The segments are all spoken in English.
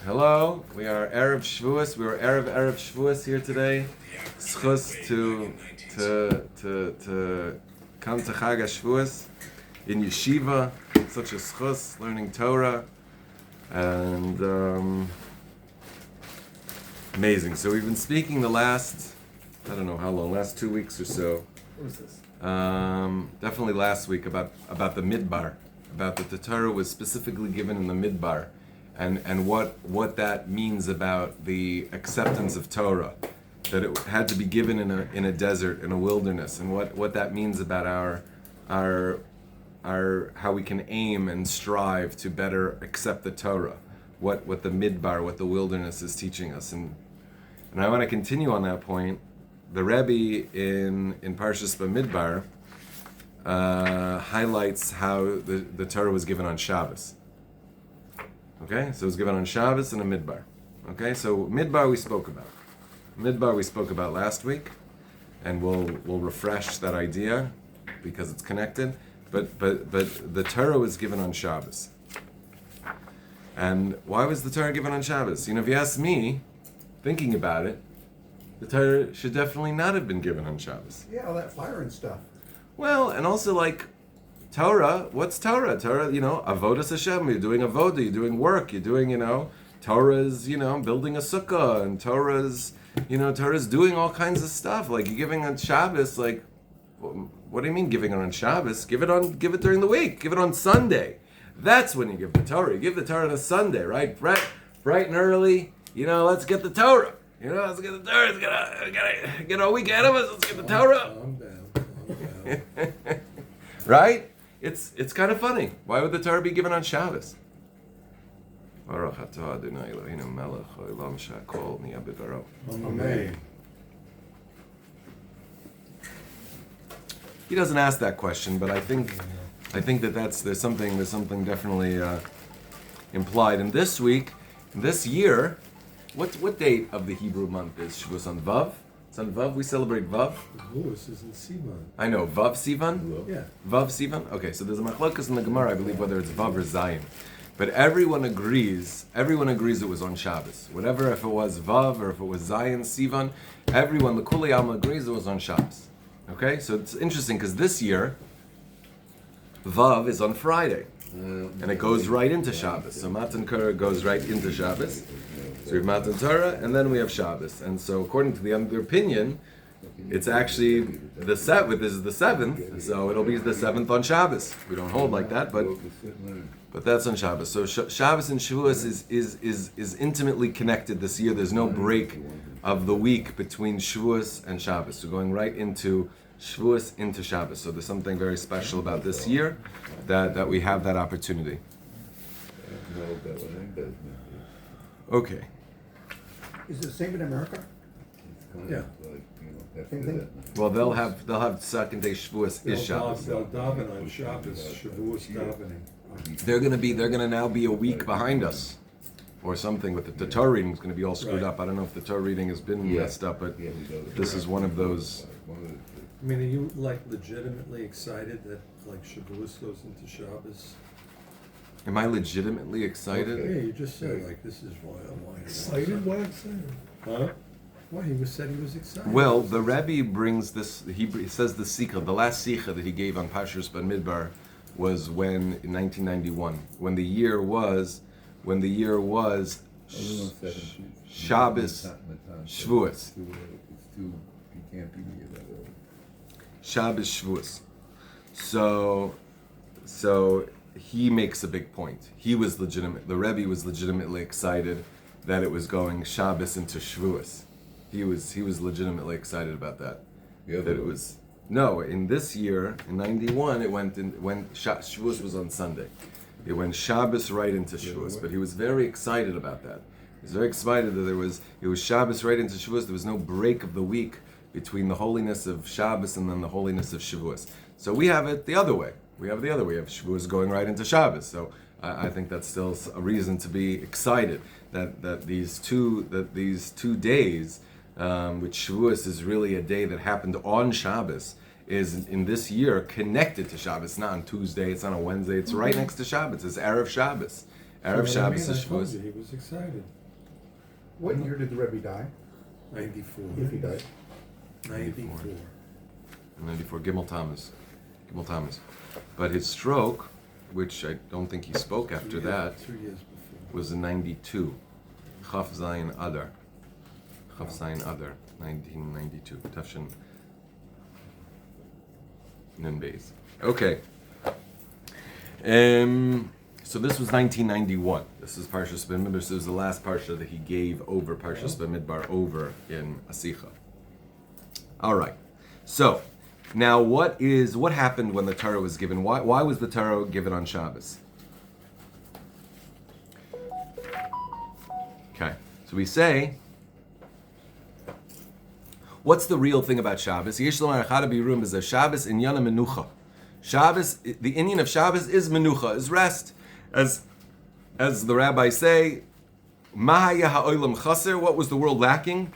Hello, we are Erev Shavuos. We are Erev Shavuos here today. Sichos to come to Chag Shavuos in yeshiva, such a sichos, learning Torah, and amazing. So we've been speaking the last, I don't know how long, last 2 weeks or so. What was this? Definitely last week about the midbar, about that the Torah was specifically given in the midbar. And what that means about the acceptance of Torah, that it had to be given in a desert, in a wilderness, and what that means about our how we can aim and strive to better accept the Torah, what the midbar, what the wilderness is teaching us, and I want to continue on that point. The Rebbe in Parshas Bamidbar highlights how the Torah was given on Shabbos. Okay, so it was given on Shabbos and a midbar. Okay, so midbar we spoke about. Midbar we spoke about last week, and we'll refresh that idea because it's connected. But the Torah was given on Shabbos. And why was the Torah given on Shabbos? You know, if you ask me, thinking about it, the Torah should definitely not have been given on Shabbos. Yeah, all that fire and stuff. Well, and also like Torah, what's Torah? Torah, avodas Hashem, you're doing avodah, you're doing work, you're doing, Torah is, building a sukkah, and Torah's doing all kinds of stuff. Like, you're giving on Shabbos, like, what do you mean giving it on Shabbos? Give it during the week, give it on Sunday. That's when you give the Torah. You give the Torah on a Sunday, right? Bright and early, let's get the Torah. Let's get the Torah, let's get a week ahead of us, let's get the Torah. Calm down. Right? It's kind of funny. Why would the Torah be given on Shabbos? Amen. He doesn't ask that question, but I think that there's something definitely implied. And this year, what date of the Hebrew month is Shavuos on Vav? It's on Vav. We celebrate Vav. Shavuos is in Sivan. I know, Vav Sivan? Yeah. Vav Sivan? Okay, so there's a machlokas in the Gemara, I believe, whether it's Vav or Zayin. But everyone agrees it was on Shabbos. Whatever, if it was Vav or if it was Zayin, Sivan, everyone, the Kuli Alma agrees it was on Shabbos. Okay, so it's interesting because this year, Vav is on Friday. And it goes right into Shabbos. So Matan Torah goes right into Shabbos. So we have Matan Torah, and then we have Shabbos. And so according to the other opinion, it's actually the 7th. This is the 7th, so it'll be the 7th on Shabbos. We don't hold like that, but that's on Shabbos. So Shabbos and Shavuos is intimately connected this year. There's no break of the week between Shavuos and Shabbos. So going right into Shavuos into Shabbos. So there's something very special about this year that we have that opportunity. Okay. Is it the same in America? Yeah. Same thing? Well, they'll have second day Shavuos is Shabbos. They'll daven on Shabbos, Shavuos davening. They're gonna now be a week behind us, or something. With the Torah reading is gonna be all screwed up. I don't know if the Torah reading has been messed up, but this is one of those. I mean, are you legitimately excited that Shavuos goes into Shabbos? Am I legitimately excited? Yeah, you just said this is why I'm Excited? Why excited? Huh? Well, he said he was excited. Well, the Rebbe brings this. He says the sicha, the last sicha that he gave on Parshas Bamidbar was in 1991, when the year was Shabbos Shavuos. Shabbos Shavuos. So he makes a big point. He was legitimate. The Rebbe was legitimately excited that it was going Shabbos into Shavuos. He was legitimately excited about that. That it was in this year in '91 it went Shavuos was on Sunday. It went Shabbos right into Shavuos, but he was very excited about that. He was very excited that it was Shabbos right into Shavuos. There was no break of the week between the holiness of Shabbos and then the holiness of Shavuos. So we have it the other way. We have Shavuos going right into Shabbos. So I think that's still a reason to be excited that these two days, which Shavuos is really a day that happened on Shabbos, is in this year connected to Shabbos. It's not on Tuesday, it's not on Wednesday, it's right next to Shabbos. It's Erev Shabbos. Erev So what I Shabbos mean, is I told Shavuos. you, he was excited. What year did the Rebbe die? 94. If he died. 94. 94, Gimel Thomas. Gimel Thomas. But his stroke, which I don't think he spoke after that, 2 years before. was in 92. Chaf Zayin Adar. Chaf Zayin Adar, 1992. Tafshin Nun Beis. Okay. So this was 1991. This is Parshas B'Midbar. This was the last parsha that he gave over Parshas B'Midbar over in Asicha. All right. So now, what happened when the Torah was given? Why was the Torah given on Shabbos? Okay. So we say, what's the real thing about Shabbos? Yesh lomar echad ha'birurim is a Shabbos inyan menucha. Shabbos, the Indian of Shabbos is menucha, is rest. As the rabbis say, Mahaya ha'olam chaser, what was the world lacking?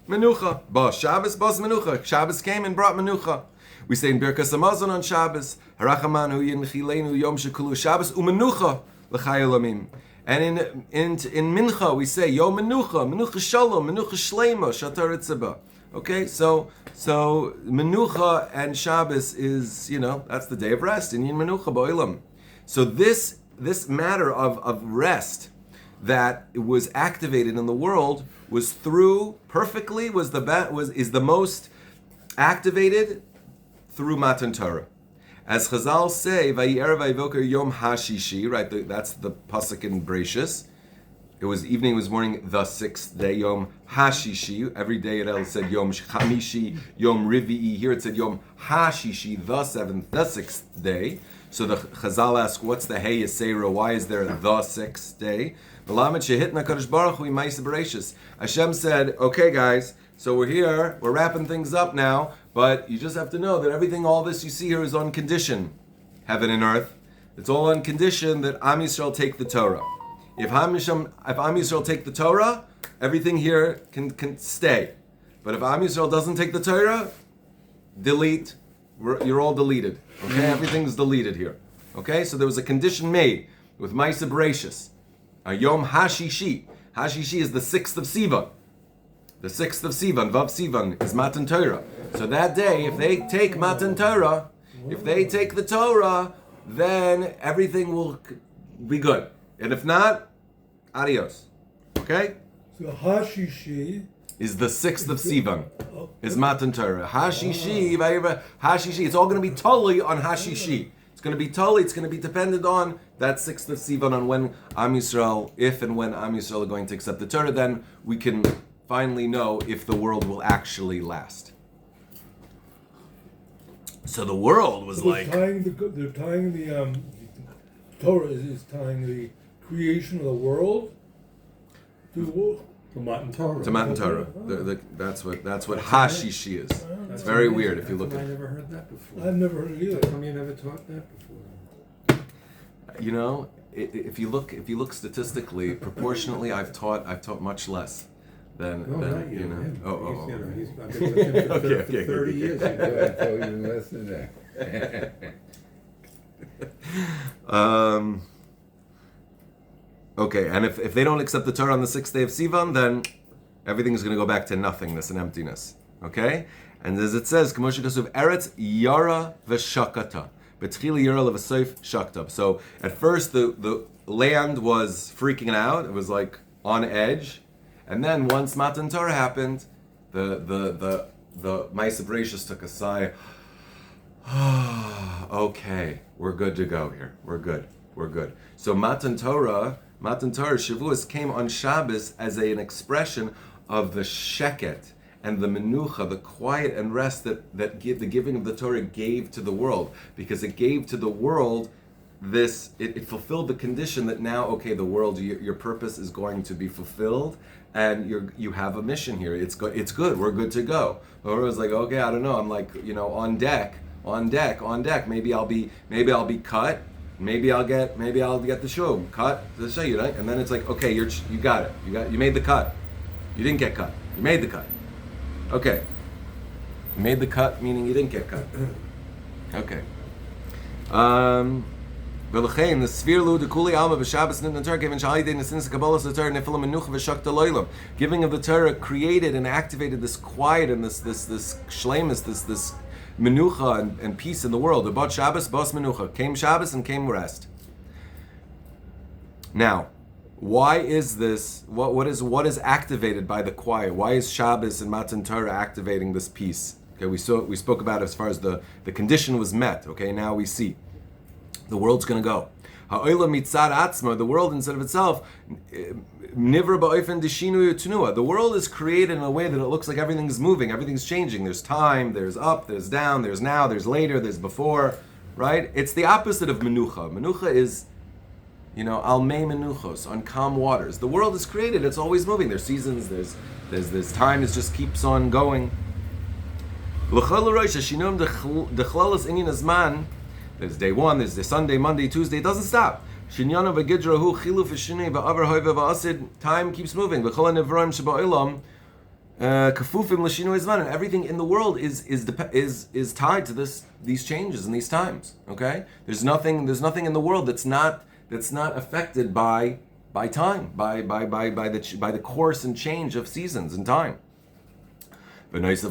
Menucha. Ba Shabbos, bas menucha. Shabbos came and brought menucha. We say in Birkas Hamazon on Shabbos, Harachamanu yinchilenu yom shekulu Shabbos umenucha l'chai olamim. And in Mincha we say Yom Menucha Shalom, Menucha Shleima, Shatar Itzaba. Okay, so Menucha and Shabbos is, that's the day of rest. In Yin Menucha Ba'olam. So this matter of rest that was activated in the world was through perfectly is the most activated through Matan Torah. As Chazal say, Vayi'er Vayivoker Yom HaShishi, right? That's the pasuk in Bereshis. It was evening, it was morning, the sixth day, Yom HaShishi. Every day it said Yom Chamishi, Yom Rivi'i. Here it said Yom HaShishi, the seventh, the sixth day. So the Chazal ask, what's the Hey Yisera? Why is there the sixth day? Hashem said, okay guys, so we're here, we're wrapping things up now, but you just have to know that everything, all this you see here is on condition, heaven and earth. It's all on condition that Am Yisrael take the Torah. If Am Yisrael take the Torah, everything here can stay. But if Am Yisrael doesn't take the Torah, delete. You're all deleted. Okay, everything's deleted here. Okay, so there was a condition made with Maisa Bereshis. Yom HaShishi. HaShishi is the 6th of Sivan. The 6th of Sivan, Vav Sivan, is Matan Torah. So that day, if they take Matan Torah, if they take the Torah, then everything will be good. And if not, adios. Okay? So Hashishi is the 6th of Sivan. Is Matan Torah. Hashishi, Hashishi. It's all going to be totally on Hashishi. It's going to be totally, it's going to be dependent on that 6th of Sivan, on when Am Yisrael, if and when Am Yisrael are going to accept the Torah, then we can finally know if the world will actually last. So the world was like... they're tying the Torah is tying the creation of the world to Matan Torah. To Matan Torah. That's what Hashishi is. It's very weird if you look I at it. never heard that before. I've never heard it How either. come you never taught that before? If you look statistically, proportionally, I've taught much less than No, not you. you know. Him. Oh. He's I've been with him for Okay, 30 years. I told you less than that. Okay, and if they don't accept the Torah on the 6th day of Sivan, then everything's going to go back to nothingness and emptiness. Okay? And as it says, K'moshe Kasuv, Eretz Yara v'shakata. Betchili Yara v'soif shakta. So at first the land was freaking out. It was like on edge. And then once Matan Torah happened, the Maisa Bereshis took a sigh. Okay, we're good to go here. We're good. So Matan Torah, Shavuos came on Shabbos as an expression of the sheket and the menucha, the quiet and rest that the giving of the Torah gave to the world, because it gave to the world this. It fulfilled the condition that now, okay, the world, your purpose is going to be fulfilled, and you have a mission here. It's good. We're good to go. But it was like, okay, I don't know. I'm like, on deck. Maybe I'll be cut. Maybe I'll get the show cut to show you, right? And then it's like, okay, you got it. You made the cut. You didn't get cut. You made the cut. Okay. You made the cut, meaning you didn't get cut. Okay. V'lechein the sphere lu de kuli alma b'Shabbos nitna Torah given shalidei nesinus kabbalas the Torah nefilim menucha v'shakta loylam. Giving of the Torah created and activated this quiet and this shlemus, this menucha and peace in the world. About Shabbos, bas menucha. Came Shabbos and came rest. Now, why is this? What is activated by the quiet? Why is Shabbos and Matan Torah activating this peace? Okay, we spoke about it as far as the condition was met. Okay, now we see the world's going to go. Ha'olam mitzad atzma, the world instead of itself, nivra ba'ofen deshinu tunua. The world is created in a way that it looks like everything's moving, everything's changing. There's time, there's up, there's down, there's now, there's later, there's before. Right? It's the opposite of menucha. Menucha is, al mei menuchos, on calm waters. The world is created; it's always moving. There's seasons. There's time. It just keeps on going. There's day one. There's the Sunday, Monday, Tuesday. It doesn't stop. Time keeps moving. And everything in the world is tied to these changes and these times. Okay, there's nothing in the world that's not affected by time, by the course and change of seasons and time. And each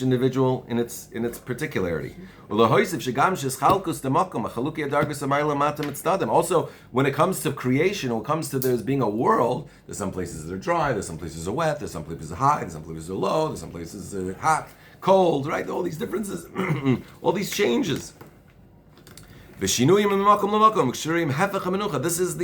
individual in its particularity. Also, when it comes to creation, when it comes to there's being a world, there's some places that are dry, there's some places that are wet, there's some places that are high, there's some places that are low, there's some places that are hot, cold, right? All these differences, all these changes. This is the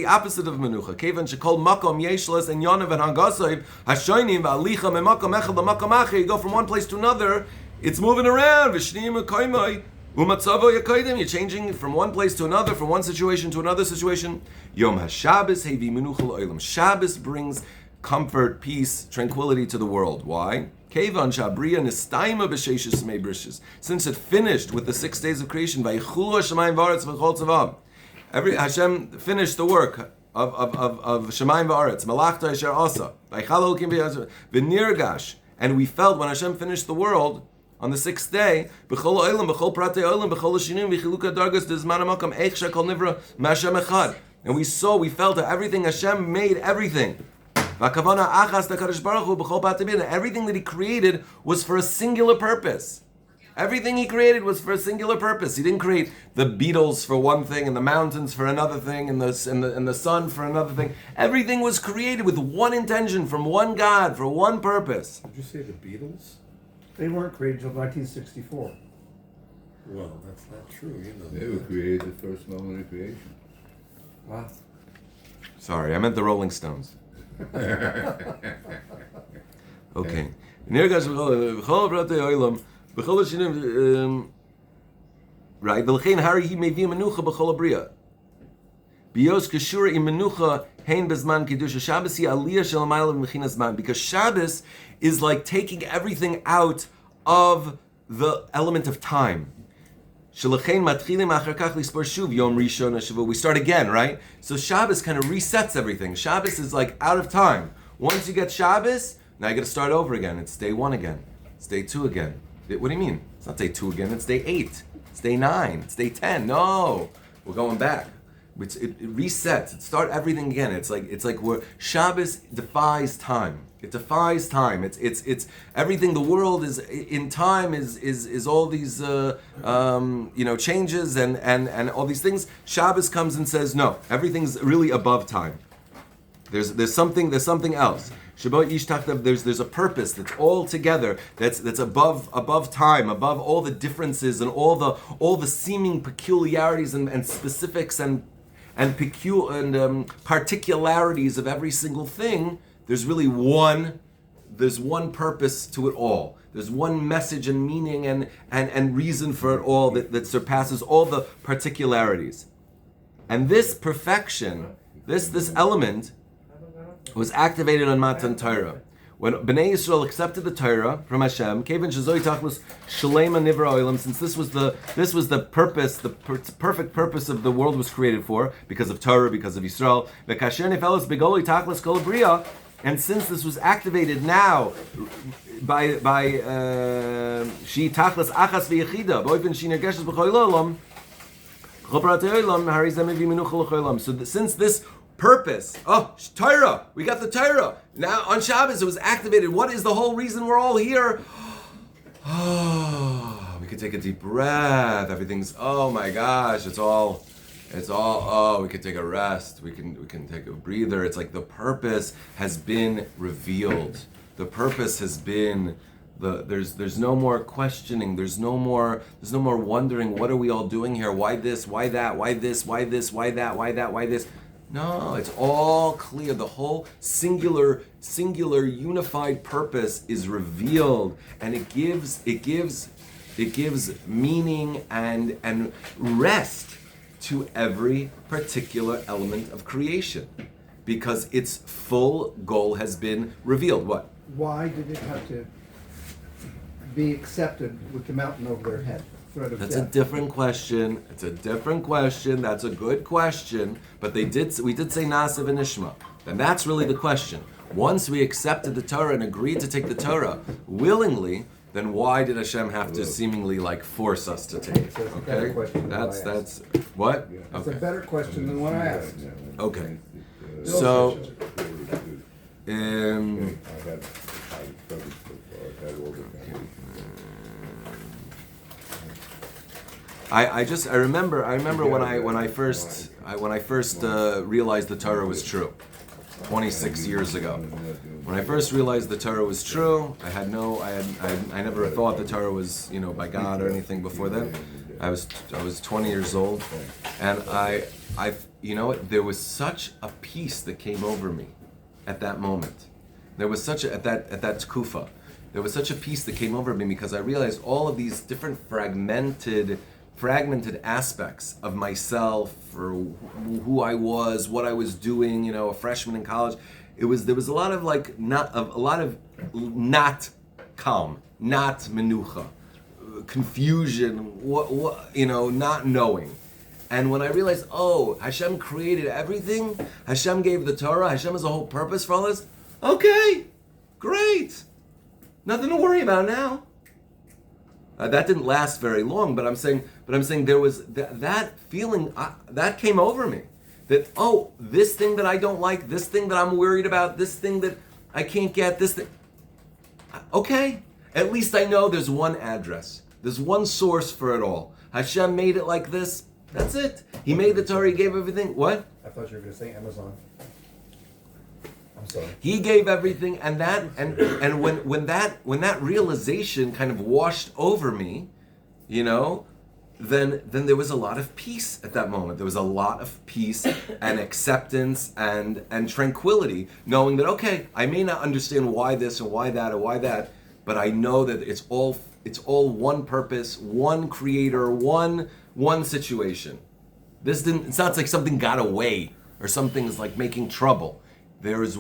opposite of menucha. Kevan shekol makom yeshlas and yonav and hangasoiv hashoinim va'alicha memakom echad lemakom acher. You go from one place to another. It's moving around. V'shneim koimai umatzavo yakoidim. You're changing from one place to another, from one situation to another situation. Yom haShabbos hevi menucha l'olam. Shabbos brings comfort, peace, tranquility to the world. Why? Since it finished with the 6 days of creation, Hashem finished the work of Shemayim v'aretz, Malachta Asher Asa, v'nirgash, and we felt when Hashem finished the world on the 6th day, and we felt that everything Hashem made everything. Everything that He created was for a singular purpose. Everything He created was for a singular purpose. He didn't create the beetles for one thing, and the mountains for another thing, and the sun for another thing. Everything was created with one intention, from one God, for one purpose. Did you say the Beatles? They weren't created until 1964. Well, that's not true. They were created the first moment of creation. Wow. Sorry, I meant the Rolling Stones. Okay. Right. Because Shabbos is like taking everything out of the element of time. We start again, right? So Shabbos kind of resets everything. Shabbos is like out of time. Once you get Shabbos, now you got to start over again. It's day 1 again. It's day 2 again. What do you mean? It's not day 2 again. It's day 8. It's day 9. It's day 10. No, we're going back. It resets. It starts everything again. It's like where Shabbos defies time. It defies time. It's everything. The world is in time. Is all these changes and all these things. Shabbos comes and says no. Everything's really above time. There's something else. There's a purpose that's all together. That's above time, above all the differences and all the seeming peculiarities and specifics and particularities of every single thing. There's really one purpose to it all. There's one message and meaning and reason for it all that surpasses all the particularities. And this perfection, this element, was activated on Matan Torah. When Bnei Yisrael accepted the Torah from Hashem, since this was the purpose, the perfect purpose of the world was created for, because of Torah, because of Yisrael. And since this was activated now by Shi Tachlas Achas V'Yechida, Since this purpose, Torah, we got the Torah. Now on Shabbos it was activated. What is the whole reason we're all here? We could take a deep breath. Everything's, oh my gosh, it's all, we could take a rest. We can take a breather. It's like the purpose has been revealed. The purpose has been, there's no more questioning. There's no more wondering, what are we all doing here? Why this? Why that? Why this? Why this? Why that? Why that? Why this? No, it's all clear. The whole singular, unified purpose is revealed, and it gives meaning and rest to every particular element of creation, because its full goal has been revealed. What? Why did it have to be accepted with the mountain over their head? That's a different question. It's a different question. That's a good question. But we did say Nasa v'nishma. And that's really the question. Once we accepted the Torah and agreed to take the Torah willingly, then why did Hashem have to seemingly force us to take it? So it's a better question than That's what? It's a better question than what I asked. Okay. So, I had trouble so far. I had all the I remember when I first realized the Torah was true, 26 years ago. When I first realized the Torah was true, I never thought the Torah was by God or anything before then. I was 20 years old, and there was such a peace that came over me at that moment. There was such at that tkufa. There was such a peace that came over me because I realized all of these different fragmented aspects of myself, or who I was, what I was doing, a freshman in college. There was a lot of not calm, not menucha, confusion, not knowing. And when I realized, Hashem created everything, Hashem gave the Torah, Hashem has a whole purpose for all this. Okay, great, nothing to worry about now. That didn't last very long, but I'm saying there was that feeling that came over me, that this thing that I don't like, this thing that I'm worried about, this thing that I can't get, this thing. Okay, at least I know there's one address, there's one source for it all. Hashem made it like this. That's it. He made the Torah. He gave everything. What? I thought you were going to say Amazon. I'm sorry. He gave everything, and when that realization kind of washed over me, then there was a lot of peace at that moment. There was a lot of peace and acceptance and tranquility, knowing that I may not understand why this or why that or why that, but I know that it's all one purpose, one creator, one situation. It's not like something got away or something's making trouble. There's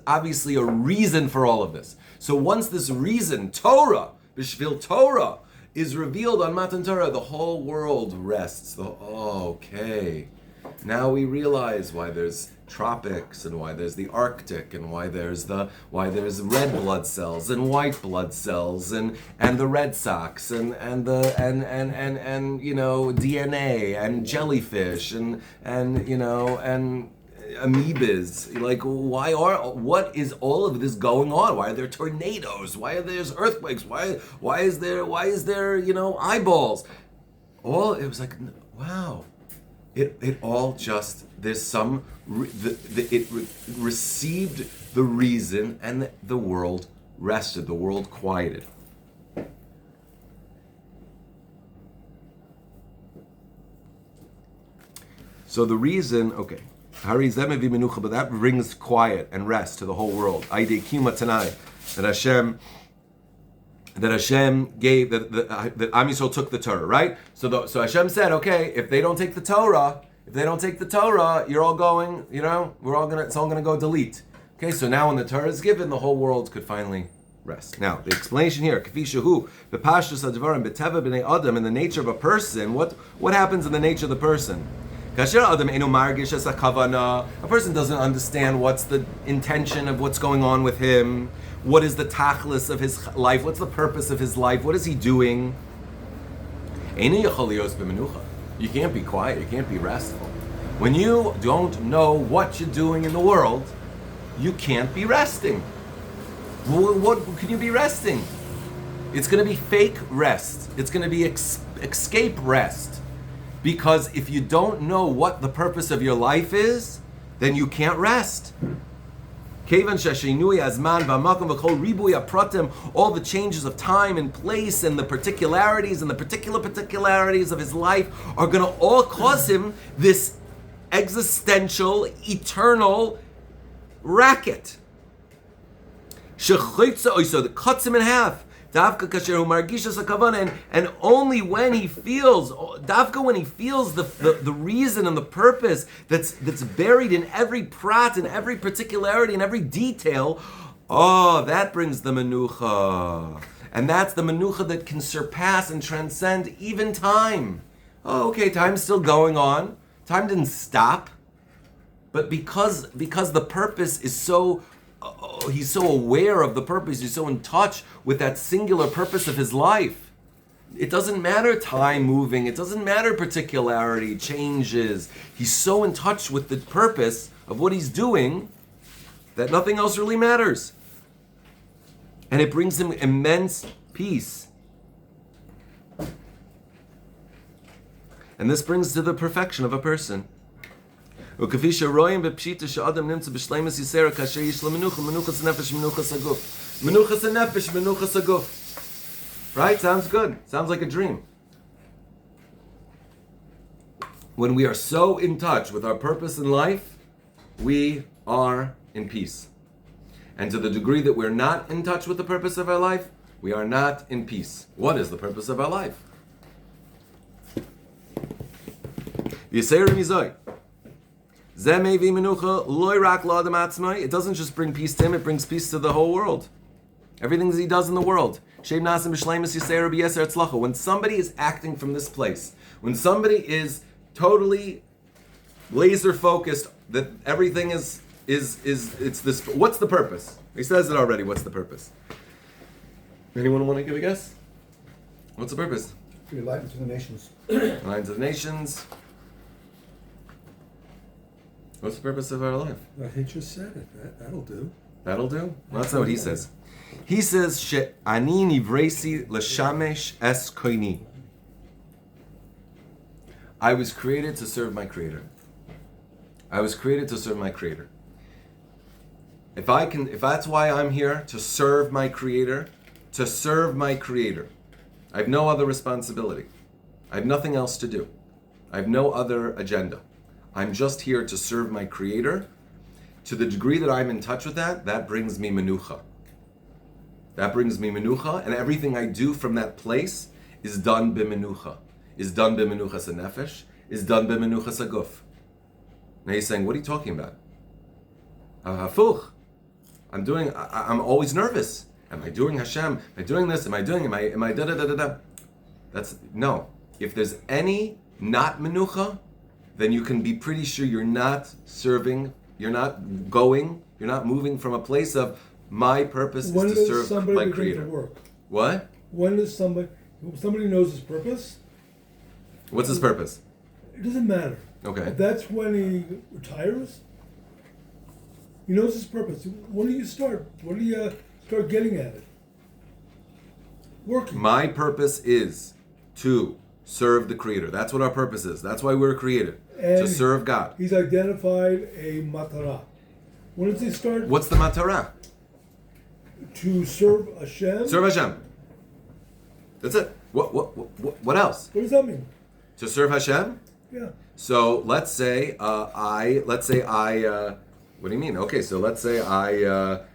obviously a reason for all of this. So once this reason, Torah, Bishvil Torah, is revealed on Matan Torah, the whole world rests. Okay. Now we realize why there's tropics and why there's the Arctic and why there's red blood cells and white blood cells and the Red Sox and DNA and jellyfish and amoebas. What is all of this going on? Why are there tornadoes? Why are there earthquakes? Why is there eyeballs? It was wow. It all just, there's some, it received the reason, and the world rested, the world quieted. So the reason, but that brings quiet and rest to the whole world. That Hashem gave, that Am Yisrael took the Torah, right? So Hashem said, if they don't take the Torah, you're all going, it's all gonna go delete. Okay, so now when the Torah is given, the whole world could finally rest. Now, the explanation here, Kafi Shahu, the Pashtus Advarim, B'teva B'nei Adam, in the nature of a person, what happens in the nature of the person? A person doesn't understand what's the intention of what's going on with him. What is the tachlis of his life? What's the purpose of his life? What is he doing? You can't be quiet. You can't be restful. When you don't know what you're doing in the world, you can't be resting. What can you be resting? It's going to be fake rest. It's going to be escape rest. Because if you don't know what the purpose of your life is, then you can't rest. All the changes of time and place and the particularities and the particularities of his life are going to all cause him this existential, eternal racket. So that cuts him in half. And only when he feels, the reason and the purpose that's buried in every prat and every particularity and every detail, that brings the menucha. And that's the menucha that can surpass and transcend even time. Okay, time's still going on. Time didn't stop. But because the purpose is so... he's so aware of the purpose, he's so in touch with that singular purpose of his life. It doesn't matter time moving, it doesn't matter particularity, changes. He's so in touch with the purpose of what he's doing that nothing else really matters. And it brings him immense peace. And this brings to the perfection of a person. Menuchas nefesh, menuchas aguf. Right? Sounds good. Sounds like a dream. When we are so in touch with our purpose in life, we are in peace. And to the degree that we're not in touch with the purpose of our life, we are not in peace. What is the purpose of our life? It doesn't just bring peace to him, it brings peace to the whole world. Everything that he does in the world. When somebody is acting from this place, when somebody is totally laser focused, that everything is it's this. What's the purpose? He says it already. What's the purpose? Anyone want to give a guess? What's the purpose? To be light to the nations. Light to the nations. What's the purpose of our life? Well, he just said it. That'll do. That'll do? Well, that's not what he says. He says, "She'ani nivresi l'shamesh es koini." I was created to serve my Creator. I was created to serve my Creator. If that's why I'm here, to serve my Creator, I have no other responsibility. I have nothing else to do. I have no other agenda. I'm just here to serve my Creator. To the degree that I'm in touch with that brings me menucha. That brings me menucha, and everything I do from that place is done b'menucha. Is done b'menuchas nefesh, is done b'menuchas aguf. Now he's saying, what are you talking about? Hafuch. I'm always nervous. Am I doing Hashem? Am I doing this? Am I da da da da da? That's, no. If there's any not menucha, then you can be pretty sure you're not serving, you're not moving from a place of my purpose is to serve my Creator. To work? What? When does somebody knows his purpose? What's his purpose? It doesn't matter. Okay. That's when he retires. He knows his purpose. When do you start? When do you start getting at it? Working. My purpose is to serve the Creator. That's what our purpose is. That's why we were created. And to serve God. He's identified a matara. When does he start? What's the matara? To serve Hashem. Serve Hashem. That's it. What else? What does that mean? To serve Hashem? Yeah. So let's say I. What do you mean? Okay, so let's say I've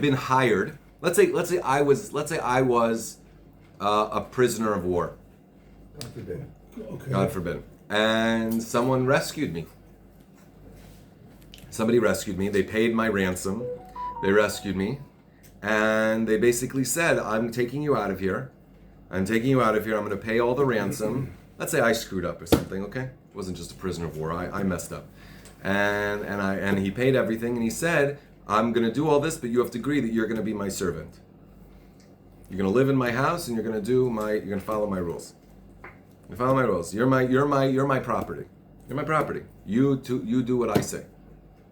been hired. Let's say I was a prisoner of war. God forbid. Okay. God forbid. And someone rescued me. Somebody rescued me. They paid my ransom. They rescued me. And they basically said, I'm taking you out of here. I'm going to pay all the ransom. Let's say I screwed up or something, okay? It wasn't just a prisoner of war. I messed up. And he paid everything. And he said, I'm going to do all this, but you have to agree that you're going to be my servant. You're going to live in my house and you're going to follow my rules. You follow my rules. You're my property. You're my property. You do what I say.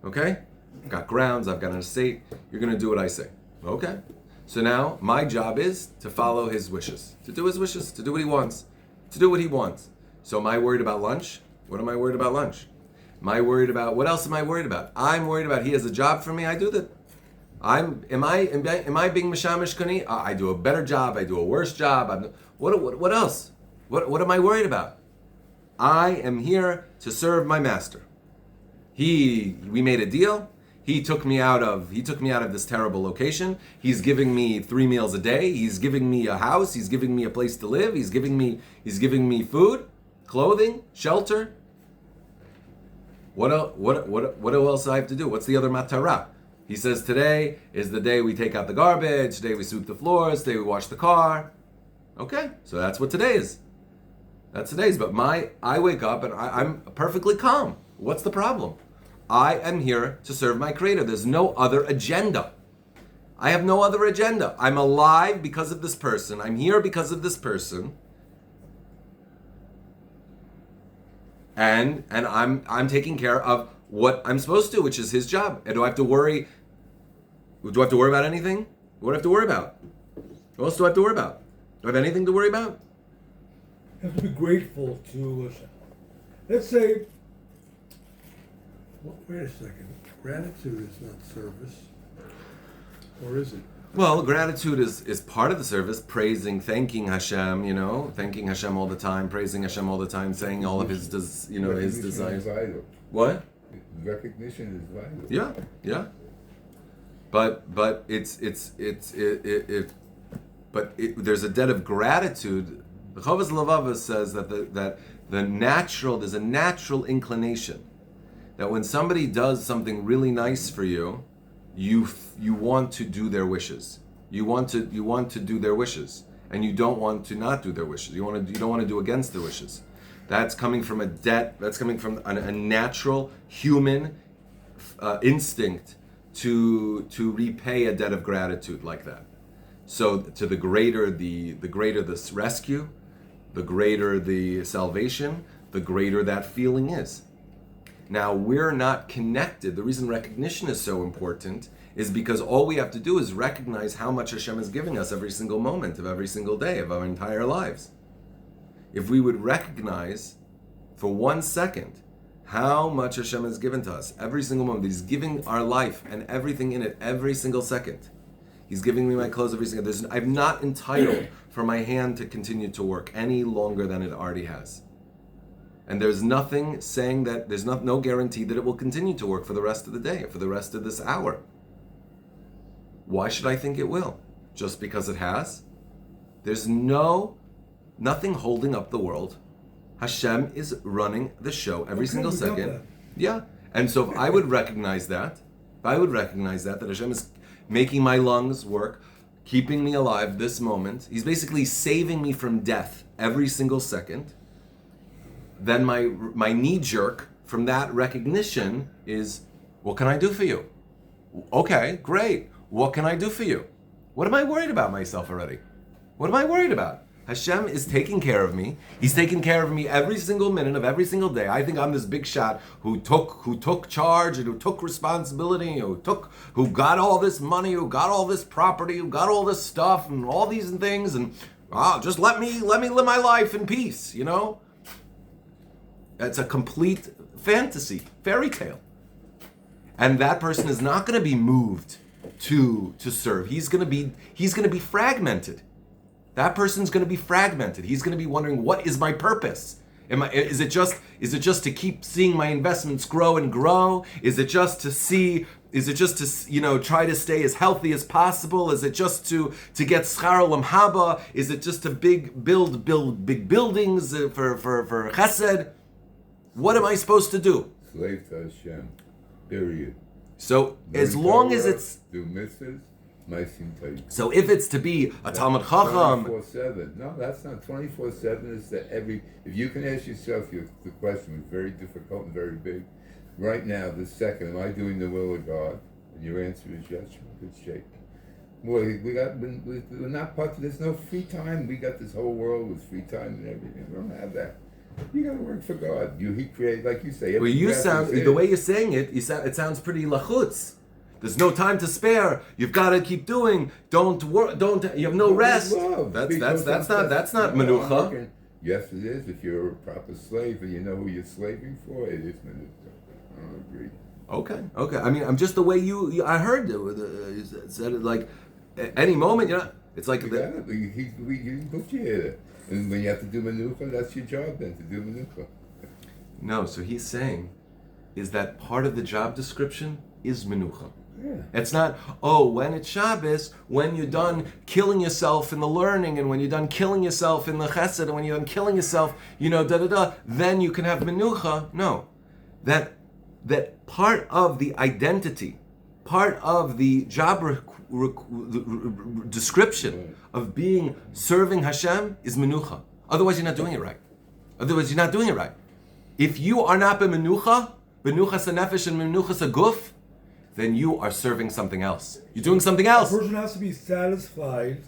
Okay? I've got grounds, I've got an estate. You're gonna do what I say. Okay. So now my job is to follow his wishes. To do his wishes, to do what he wants. To do what he wants. So am I worried about lunch? What am I worried about lunch? Am I worried about what else am I worried about? I'm worried about he has a job for me, I do that. Am I being mishamish kani? I do a better job, I do a worse job. What else? What am I worried about? I am here to serve my master. We made a deal. He took me out of this terrible location. He's giving me 3 meals a day. He's giving me a house. He's giving me a place to live. He's giving me food, clothing, shelter. What else do I have to do? What's the other matara? He says today is the day we take out the garbage. Today we sweep the floors. Today we wash the car. Okay, so that's what today is. That's today's. But I wake up and I'm perfectly calm. What's the problem? I am here to serve my Creator. There's no other agenda. I have no other agenda. I'm alive because of this person. I'm here because of this person. And I'm taking care of what I'm supposed to, which is his job. And do I have to worry? Do I have to worry about anything? What do I have to worry about? What else do I have to worry about? Do I have anything to worry about? You have to be grateful to Hashem. Let's say, Well, wait a second. Gratitude is not service. Or is it? Well, gratitude is part of the service, thanking Hashem, thanking Hashem all the time, praising Hashem all the time, saying all of his his desires. Is vital. What? Recognition is vital. Yeah. But there's a debt of gratitude. The Chovas Levava says that there's a natural inclination that when somebody does something really nice for you, you want to do their wishes. You want to do their wishes, and you don't want to not do their wishes. You don't want to do against their wishes. That's coming from a debt. That's coming from a natural human instinct to repay a debt of gratitude like that. So to the greater the rescue, the greater the salvation, the greater that feeling is. Now, we're not connected. The reason recognition is so important is because all we have to do is recognize how much Hashem is giving us every single moment of every single day of our entire lives. If we would recognize for 1 second how much Hashem has given to us every single moment, He's giving our life and everything in it every single second. He's giving me my clothes every single. I'm not entitled for my hand to continue to work any longer than it already has. And there's nothing saying that, there's no guarantee that it will continue to work for the rest of the day, for the rest of this hour. Why should I think it will? Just because it has? There's nothing holding up the world. Hashem is running the show every single second. Yeah. And so if I would recognize that Hashem is making my lungs work, keeping me alive this moment, He's basically saving me from death every single second, then my knee jerk from that recognition is, what can I do for you? Okay, great. What can I do for you? What am I worried about myself already? What am I worried about? Hashem is taking care of me. He's taking care of me every single minute of every single day. I think I'm this big shot who took charge and who took responsibility, who got all this money, who got all this property, who got all this stuff and all these things, and just let me live my life in peace, It's a complete fantasy, fairy tale. And that person is not going to be moved to serve. He's going to be fragmented. That person's going to be fragmented. He's going to be wondering, what is my purpose? Is it just to keep seeing my investments grow and grow? Is it just to try to stay as healthy as possible? Is it just to get schar olam haba? Is it just to build big buildings for chesed? What am I supposed to do? Slave to Hashem. Period. So as long as it's do mitzvahs, ma'asim tovim. So if it's to be a Talmud Chacham, 24/7. No, that's not 24/7. It's that if you can ask yourself the question, it's very difficult and very big. Right now, this second, am I doing the will of God? And your answer is yes. You're in good shape. Well, we're not part of. There's no free time. We got this whole world with free time and everything. We don't have that. You got to work for God. He created, like you say. Well, you sound the way you're saying it. It sounds pretty lachutz. There's no time to spare. You've got to keep doing. Don't work. Don't. You have no rest. That's not menucha. Yes, it is. If you're a proper slave and you know who you're slaving for, it is menucha. I don't agree. Okay. I mean, I'm just the way I heard it. You said it like any moment. It's like He put you here. And when you have to do menucha, that's your job then, to do menucha. No, so he's saying is that part of the job description is menucha. Yeah. It's not, when it's Shabbos, when you're done killing yourself in the learning, and when you're done killing yourself in the chesed, and when you're done killing yourself, then you can have menucha. No. That part of the identity, part of the job description of being serving Hashem is menucha. Otherwise, you're not doing it right. If you are not menuchas nefesh and menuchas guf, then you are serving something else. You're doing something else. A person has to be satisfied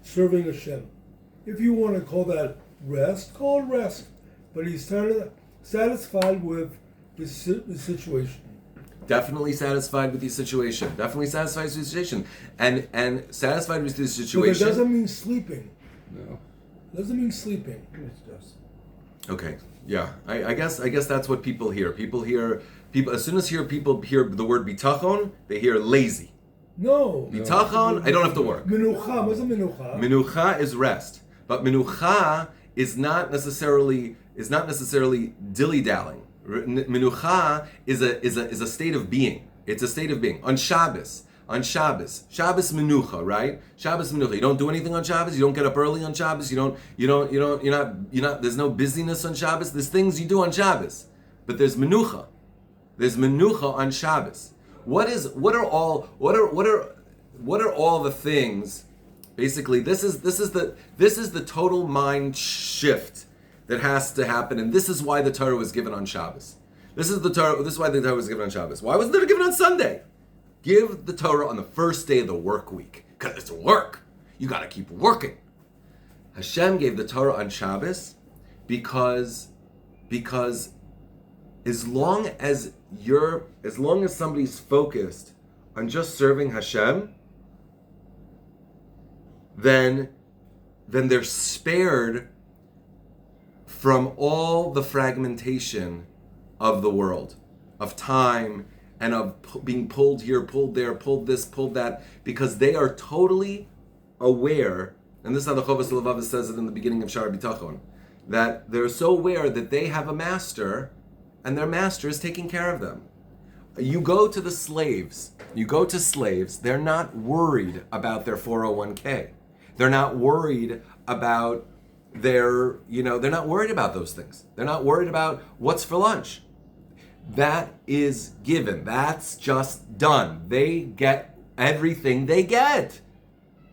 serving Hashem. If you want to call that rest, call it rest. But he's satisfied with his situation. Definitely satisfied with the situation. And satisfied with the situation. But it doesn't mean sleeping. No. It doesn't mean sleeping. It does. Okay. Yeah. I guess that's what people hear. People as soon as people hear the word bitachon, they hear lazy. No. Bitachon, I don't have to work. Menucha. What's a menucha? Menucha is rest. But menucha is not necessarily dilly-dallying. Menucha is a state of being. It's a state of being. On Shabbos menucha, right? Shabbos menucha. You don't do anything on Shabbos. You don't get up early on Shabbos. You're not. There's no busyness on Shabbos. There's things you do on Shabbos, but there's menucha. There's menucha on Shabbos. What are all the things? Basically, this is the total mind shift that has to happen, and this is why the Torah was given on Shabbos. This is why the Torah was given on Shabbos. Why wasn't it given on Sunday? Give the Torah on the first day of the work week, because it's work. You got to keep working. Hashem gave the Torah on Shabbos because as long as somebody's focused on just serving Hashem, then they're spared from all the fragmentation of the world, of time, and of being pulled here, pulled there, pulled this, pulled that, because they are totally aware, and this is how the Chovos Levavos says it in the beginning of Shar Bitachon, that they're so aware that they have a master, and their master is taking care of them. You go to slaves, they're not worried about their 401k. They're not worried about they're not worried about those things. They're not worried about what's for lunch. That is given. That's just done. They get everything they get.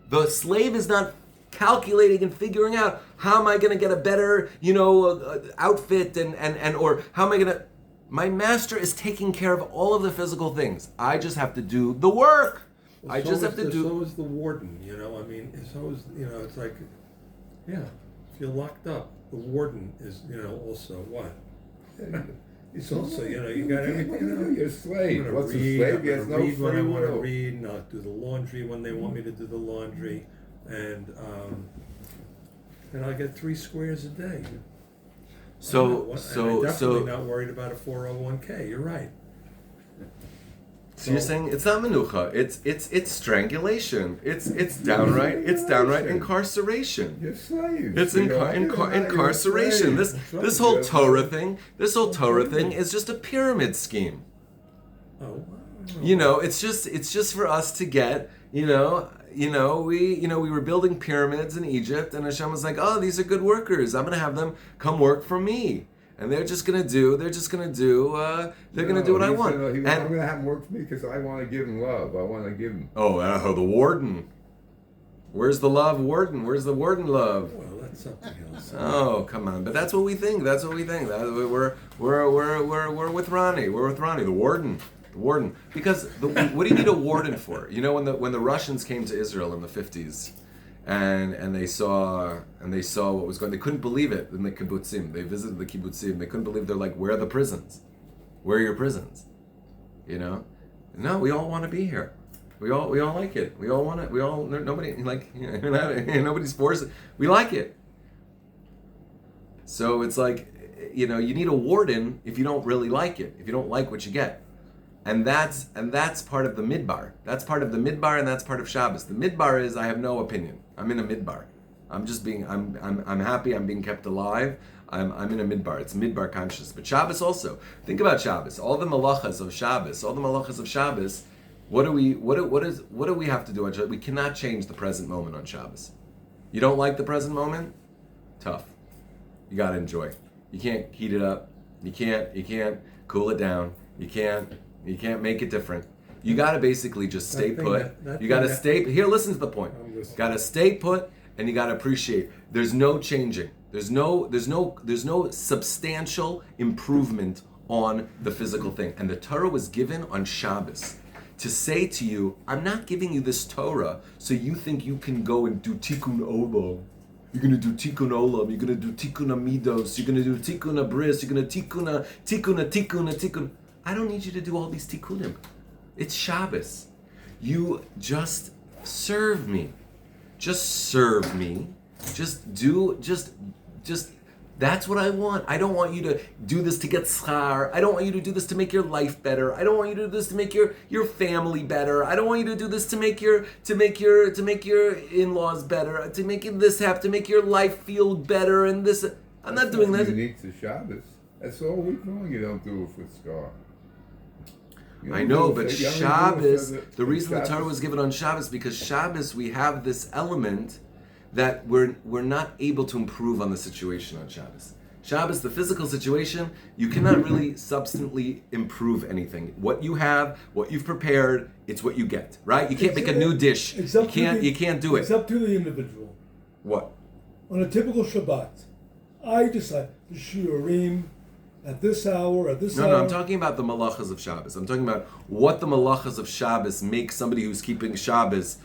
The slave is not calculating and figuring out, how am I going to get a better, outfit and or how am I going to... My master is taking care of all of the physical things. I just have to do the work. So is the warden, it's like, if you're locked up, the warden is, also what? It's also, you got everything, You're a slave. What's a slave? He has no read when I free want to will. read, not do the laundry when they want me to do the laundry, and I get 3 squares a day. I'm definitely not worried about a 401k. You're right. So you're saying it's not menucha, it's strangulation. It's downright incarceration. You're slaves. It's incarceration. This whole Torah thing is just a pyramid scheme. Oh. It's just for us to get, we were building pyramids in Egypt, and Hashem was like, oh, these are good workers. I'm gonna have them come work for me. And they're gonna do what I want. I'm gonna have them work for me because I want to give them love. I want to give them. Oh, the warden. Where's the love, warden? Where's the warden love? Well, that's something else. Oh, come on! But that's what we think. We're with Ronnie. We're with Ronnie, the warden. The warden. Because what do you need a warden for? You know, when the Russians came to Israel in the 50s, and they saw what was going, they couldn't believe it in the kibbutzim. They visited the kibbutzim. They couldn't believe. They're like, where are the prisons? Where are your prisons? You know? No, we all want to be here. We all like it. We all want it. Nobody like nobody's forced. We like it. So it's like, you know, you need a warden if you don't really like it. If you don't like what you get. And that's part of the midbar. That's part of the midbar, and that's part of Shabbos. The midbar is I have no opinion. I'm in a midbar. I'm happy. I'm being kept alive. I'm in a midbar. It's midbar conscious. But Shabbos also. Think about Shabbos. All the malachas of Shabbos. What do we have to do on Shabbos? We cannot change the present moment on Shabbos. You don't like the present moment? Tough. You gotta enjoy. You can't heat it up. You can't cool it down. You can't make it different. You gotta basically just stay put. You gotta stay here. Listen to the point. Gotta stay put, and you gotta appreciate. There's no changing. There's no substantial improvement on the physical thing. And the Torah was given on Shabbos to say to you, I'm not giving you this Torah so you think you can go and do tikkun olam. You're going to do tikkun olam. You're going to do tikkun amidos. You're going to do tikkun abris. You're going to tikkun. I don't need you to do all these tikkunim. It's Shabbos. You just serve me. Just serve me. Just that's what I want. I don't want you to do this to get schar. I don't want you to do this to make your life better. I don't want you to do this to make your family better. I don't want you to do this to make your in-laws better. To make this happen, to make your life feel better. And this, I'm not doing that. Unique to Shabbos. That's all week long. You don't do it for schar. I know, but Shabbos. The reason the Torah was given on Shabbos because Shabbos we have this element that we're not able to improve on the situation on Shabbos. Shabbos, the physical situation, you cannot really substantially improve anything. What you have, what you've prepared, it's what you get, right? You can't make a new dish. You can't do it. It's up to the individual. What? On a typical Shabbat, I decide the shiurim at this hour, at this hour. No, I'm talking about the malachas of Shabbos. I'm talking about what the malachas of Shabbos make somebody who's keeping Shabbos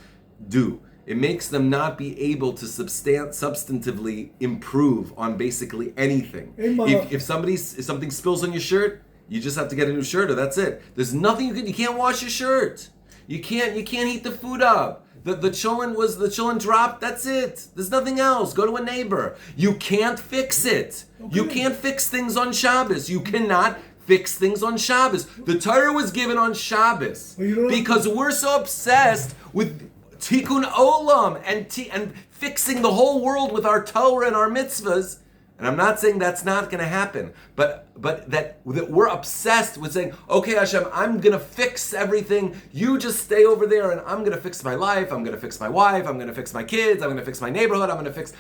do. It makes them not be able to substantively improve on basically anything. If something spills on your shirt, you just have to get a new shirt, or that's it. There's nothing you can't wash your shirt. You can't heat the food up. The cholent dropped. That's it. There's nothing else. Go to a neighbor. You can't fix it. Okay. You can't fix things on Shabbos. You cannot fix things on Shabbos. The Torah was given on Shabbos because we're so obsessed with tikkun olam and fixing the whole world with our Torah and our mitzvahs. And I'm not saying that's not going to happen, but that we're obsessed with saying, okay, Hashem, I'm going to fix everything. You just stay over there, and I'm going to fix my life. I'm going to fix my wife. I'm going to fix my kids. I'm going to fix my neighborhood. I'm going to fix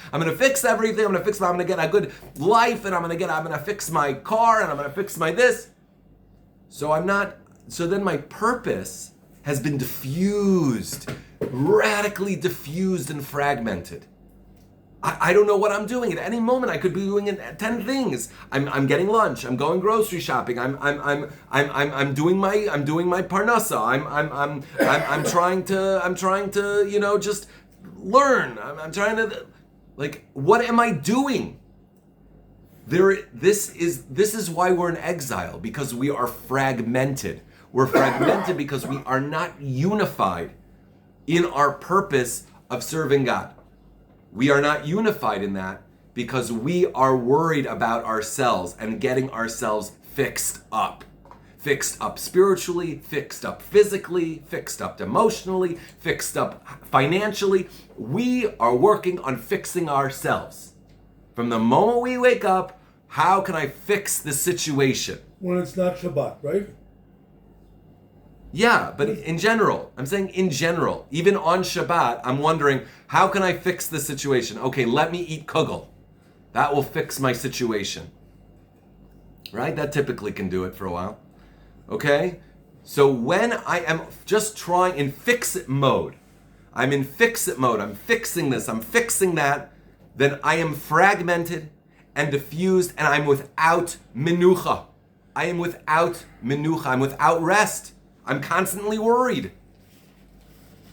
everything. I'm going to get a good life, and I'm going to fix my car, and I'm going to fix my this. So then my purpose has been diffused, radically diffused and fragmented. I don't know what I'm doing. At any moment, I could be doing 10 things. I'm getting lunch. I'm going grocery shopping. I'm doing my parnasa. I'm trying to just learn. I'm trying to what am I doing? This is why we're in exile, because we are fragmented. We're fragmented because we are not unified in our purpose of serving God. We are not unified in that because we are worried about ourselves and getting ourselves fixed up. Fixed up spiritually, fixed up physically, fixed up emotionally, fixed up financially. We are working on fixing ourselves. From the moment we wake up, how can I fix the situation? When it's not Shabbat, right? Yeah, but in general, I'm saying in general, even on Shabbat, I'm wondering, how can I fix the situation? Okay, let me eat kugel. That will fix my situation. Right? That typically can do it for a while. Okay? So when I am just trying in fix-it mode, I'm fixing this, I'm fixing that, then I am fragmented and diffused, and I'm without menucha. I'm without rest. I'm constantly worried.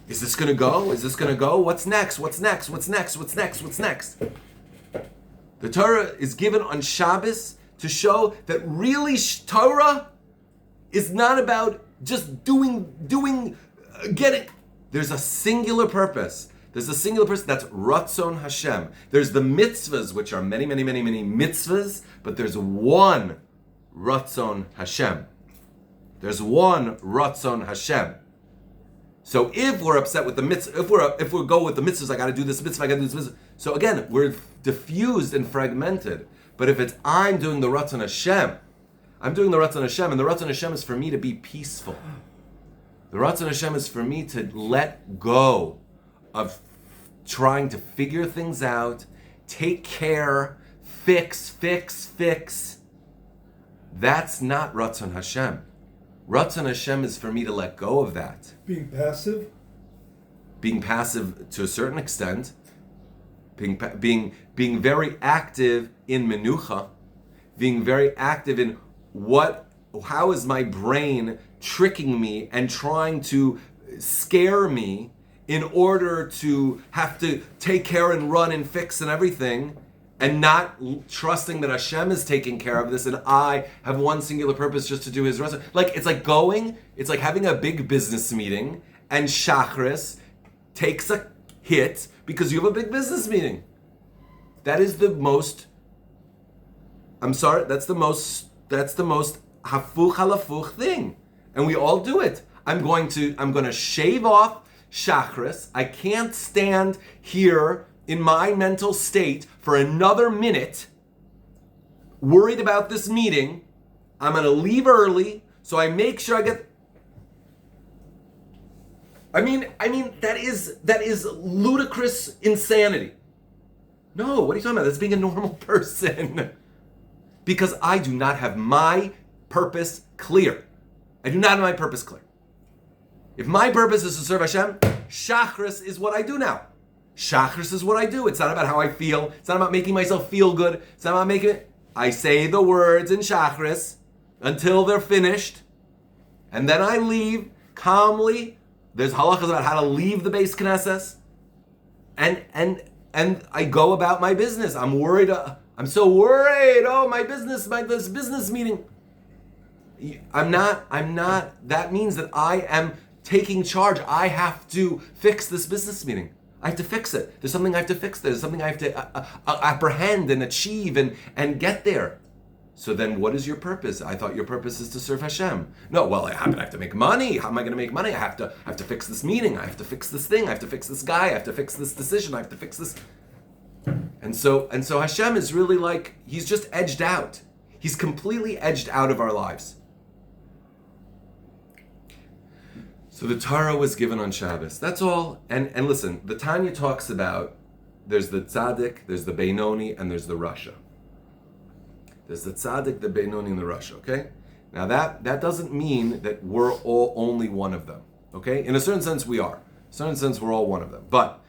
Is this going to go? Is this going to go? What's next? What's next? What's next? What's next? What's next? The Torah is given on Shabbos to show that really Torah is not about just getting. There's a singular purpose. There's a singular person, that's Ratzon Hashem. There's the mitzvahs, which are many, many, many, many mitzvahs, but there's one Ratzon Hashem. There's one Ratzon Hashem. So if we're upset with the mitzvah, if we go with the mitzvahs, I got to do this mitzvah, I got to do this mitzvah. So again, we're diffused and fragmented. But if it's I'm doing the Ratzon Hashem, I'm doing the Ratzon Hashem, and the Ratzon Hashem is for me to be peaceful. The Ratzon Hashem is for me to let go of trying to figure things out, take care, fix. That's not Ratzon Hashem. Ratzon Hashem is for me to let go of that. Being passive? Being passive to a certain extent. Being very active in menucha. Being very active in how is my brain tricking me and trying to scare me in order to have to take care and run and fix and everything, and not trusting that Hashem is taking care of this and I have one singular purpose just to do His rest. It's like having a big business meeting and Shachris takes a hit because you have a big business meeting. That is the most, that's the most hafuch halafuch thing. And we all do it. I'm going to shave off Shachris. I can't stand here in my mental state for another minute worried about this meeting. I'm going to leave early so I make sure I get. I mean that is ludicrous insanity. No, what are you talking about? That's being a normal person. Because I do not have my purpose clear. I do not have my purpose clear. If my purpose is to serve Hashem, Shachris is what I do now. Shachris is what I do. It's not about how I feel. It's not about making myself feel good. It's not about making it. I say the words in Shachris until they're finished. And then I leave calmly. There's halachas about how to leave the Beis Knesses. And I go about my business. I'm worried. I'm so worried. Oh, this business meeting. I'm not. That means that I am taking charge. I have to fix this business meeting. I have to fix it. There's something I have to fix. There's something I have to apprehend and achieve and get there. So then what is your purpose? I thought your purpose is to serve Hashem. No, well, I have to make money. How am I going to make money? I have to fix this meeting. I have to fix this thing. I have to fix this guy. I have to fix this decision. I have to fix this. And so Hashem is really like, He's just edged out. He's completely edged out of our lives. So the Torah was given on Shabbos. That's all. And listen, the Tanya talks about there's the tzaddik, there's the Beinoni, and there's the Rasha. There's the tzaddik, the Beinoni, and the Rasha, okay? Now that doesn't mean that we're all only one of them, okay? In a certain sense, we are. In a certain sense, we're all one of them. But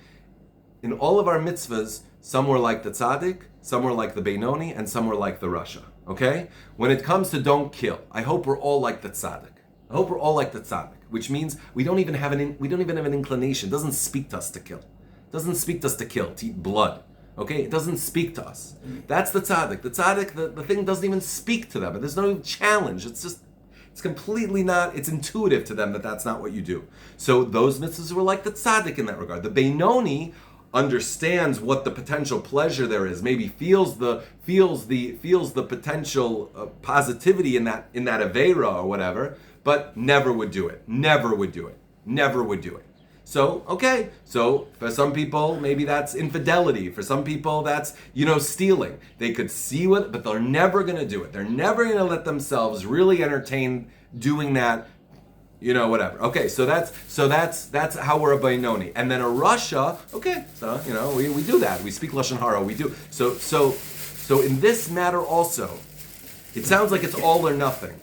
in all of our mitzvahs, some were like the tzaddik, some were like the Beinoni, and some were like the Rasha, okay? When it comes to don't kill, I hope we're all like the tzaddik. I hope we're all like the tzaddik, which means we don't even have an inclination. It doesn't speak to us to kill. It doesn't speak to us to kill, to eat blood. Okay, it doesn't speak to us. That's the tzaddik. The tzaddik, the thing doesn't even speak to them. But there's no challenge. It's completely not. It's intuitive to them that that's not what you do. So those mitzvahs were like the tzaddik in that regard. The Beinoni understands what the potential pleasure there is. Maybe feels the potential positivity in that aveira or whatever. But never would do it. Never would do it. So, okay. So, for some people, maybe that's infidelity. For some people, that's, stealing. They could see but they're never going to do it. They're never going to let themselves really entertain doing that, whatever. Okay, so that's how we're a Beinoni. And then a Rasha, okay, so, we do that. We speak Lashon Hara, we do. So in this matter also, it sounds like it's all or nothing.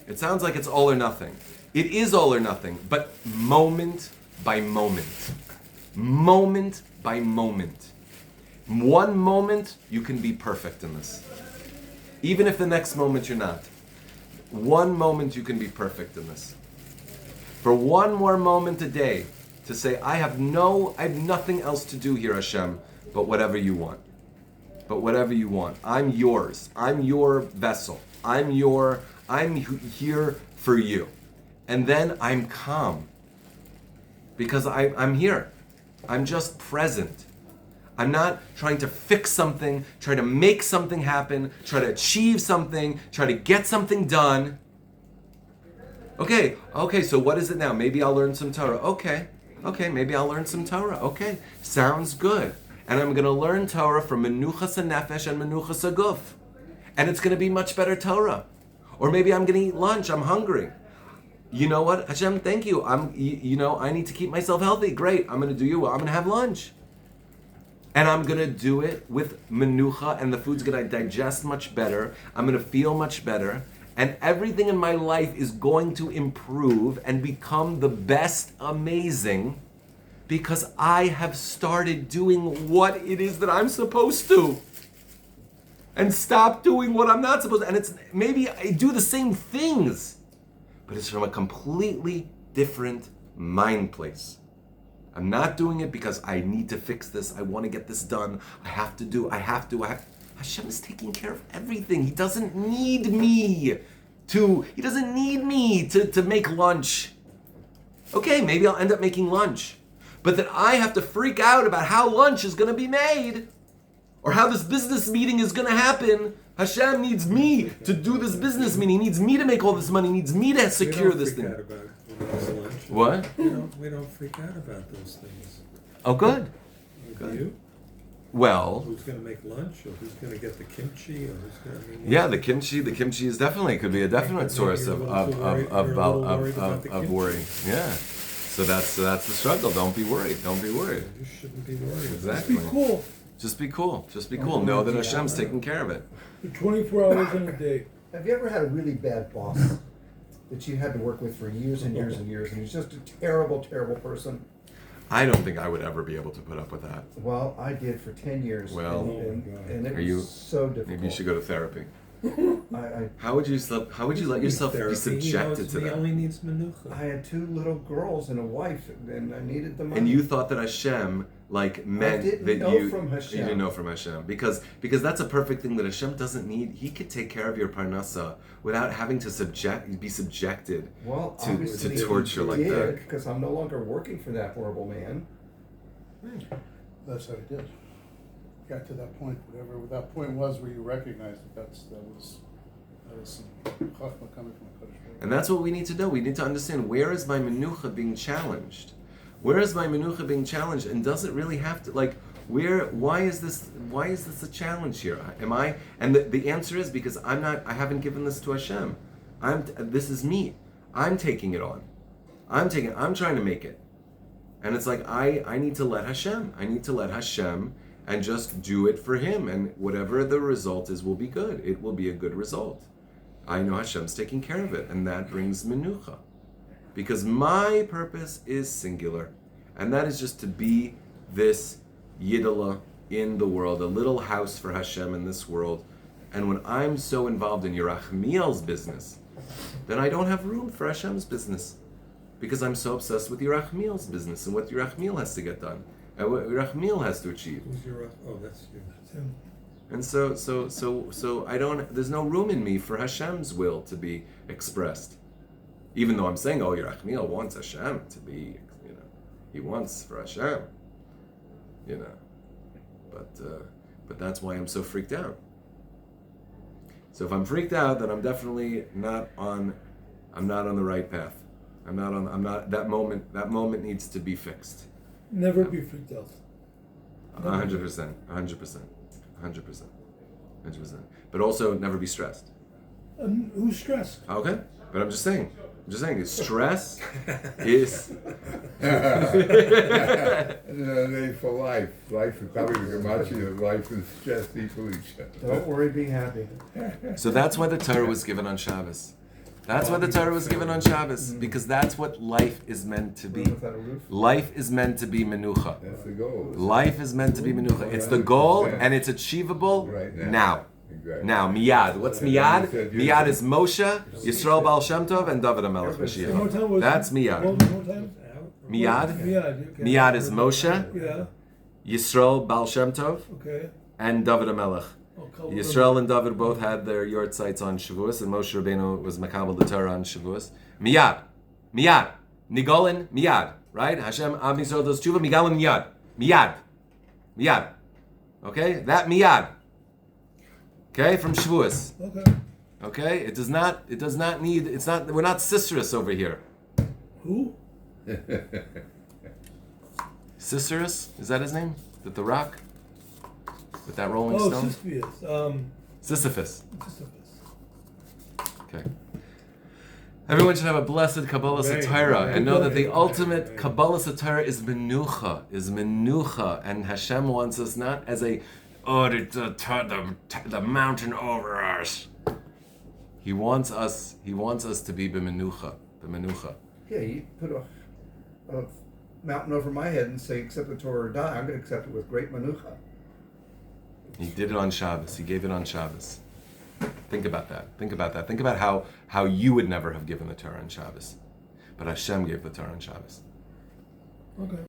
It is all or nothing, but moment by moment. Moment by moment. One moment, you can be perfect in this. Even if the next moment you're not. One moment, you can be perfect in this. for one more moment a day to say, I have nothing else to do here, Hashem, but whatever you want. But whatever you want. I'm yours. I'm your vessel. I'm here for you. And then I'm calm. Because I'm here. I'm just present. I'm not trying to fix something, try to make something happen, try to achieve something, try to get something done. Okay, so what is it now? Maybe I'll learn some Torah. Okay, maybe I'll learn some Torah. Okay, sounds good. And I'm going to learn Torah from Menuchas HaNefesh and Menuchas HaGuf. And it's going to be much better Torah. Or maybe I'm going to eat lunch, I'm hungry. You know what, Hashem, thank you. I need to keep myself healthy. Great, I'm going to do you well. I'm going to have lunch. And I'm going to do it with menucha, and the food's going to digest much better. I'm going to feel much better. And everything in my life is going to improve and become the best amazing because I have started doing what it is that I'm supposed to. And stop doing what I'm not supposed to. And it's maybe I do the same things, but it's from a completely different mind place. I'm not doing it because I need to fix this. I want to get this done. I have to. Hashem is taking care of everything. He doesn't need me to make lunch. Okay, maybe I'll end up making lunch. But that I have to freak out about how lunch is going to be made or how this business meeting is going to happen. Hashem needs me to do this business meeting. He needs me to make all this money. He needs me to secure this thing. What? We don't freak out about those things. Oh, good. Do you? Well, Who's going to make lunch, or who's going to get the kimchi, or who's going to? yeah, the kimchi is could be a definite source of worry. Yeah. So that's the struggle. Don't be worried. You shouldn't be worried. Exactly. Be cool. Just be cool. Know that Hashem's taking care of it. For 24 hours in a day. Have you ever had a really bad boss that you had to work with for years and years and years, and he's just a terrible, terrible person? I don't think I would ever be able to put up with that. Well, I did for 10 years. Well, and it was so difficult. Maybe you should go to therapy. I How would you let yourself be subjected to He that? only needs menucha. had 2 little girls and a wife, and I needed the money. And you thought that Hashem meant didn't that know you from Hashem. You didn't know from Hashem because that's a perfect thing that Hashem doesn't need. He could take care of your parnasa without having to be subjected Well, to obviously torture he like did, that. because I'm no longer working for that horrible man. That's how he did. Got to that point, whatever that point was, where you recognized that was some chachma coming from the Kodesh Baruch Hu. And that's what we need to know. We need to understand, where is my menucha being challenged? Where is my menucha being challenged? And does it really have to, why is this a challenge here? And the answer is because I haven't given this to Hashem. This is me. I'm taking it on. I'm trying to make it. And it's like, I need to let Hashem. I need to let Hashem and just do it for Him. And whatever the result is will be good. It will be a good result. I know Hashem's taking care of it. And that brings menucha. Because my purpose is singular. And that is just to be this yidala in the world. A little house for Hashem in this world. And when I'm so involved in Yerachmiel's business, then I don't have room for Hashem's business. Because I'm so obsessed with Yerachmiel's business and what Yerachmiel has to get done. And what Yerachmiel has to achieve. Who's your? Oh, that's you. And so I don't. There's no room in me for Hashem's will to be expressed. Even though I'm saying, Yerachmiel wants Hashem to be, he wants for Hashem, But that's why I'm so freaked out. So if I'm freaked out, then I'm definitely not on the right path. That moment needs to be fixed. Never be freaked out. 100%. But also never be stressed. Who's stressed? Okay, but I'm just saying, stress is. For life. Life is probably the Gamachi of life and stress equal each other. Don't worry, be happy. So that's why the Torah was given on Shabbos. Because that's what life is meant to be. Without a roof? Life is meant to be menucha. That's the goal. Life is meant to be menucha. It's the goal, and it's achievable Right now. Exactly. Now, miyad. What's miyad? Miyad is Moshe, Yisrael Baal Shem Tov, and David HaMelech One more time. Mashiach. That's miyad. One more time. Miyad. Miyad. Okay. Miyad is Moshe, Yeah. Yisrael Baal Shem Tov, Okay. and David HaMelech. Oh, couple Yisrael and David both had their yard sites on Shavuos, and Moshe Rabbeinu was makabel the Torah on Shavuos. Miyad. Miyad. Nigolin, miyad. Right? Hashem, Am Yisrael does tshuva, migalim miyad. Miyad. Miyad. Okay? That miyad. Okay? From Shavuos. Okay. Okay? It does not need, we're not Cicerus over here. Who? Cicerus? Is that his name? With the rock? With that rolling Oh, stone? Sisyphus. Sisyphus. Sisyphus. Okay. Everyone should have a blessed Kabbalah Right. Satira and know that the Right. ultimate Right. Kabbalah Satira is menucha, and Hashem wants us not as the mountain over us. He wants us to be b'menucha. Yeah, you put a mountain over my head and say, accept the Torah or die. I'm going to accept it with great manucha. He did it on Shabbos. He gave it on Shabbos. Think about that. Think about how you would never have given the Torah on Shabbos. But Hashem gave the Torah on Shabbos. Okay.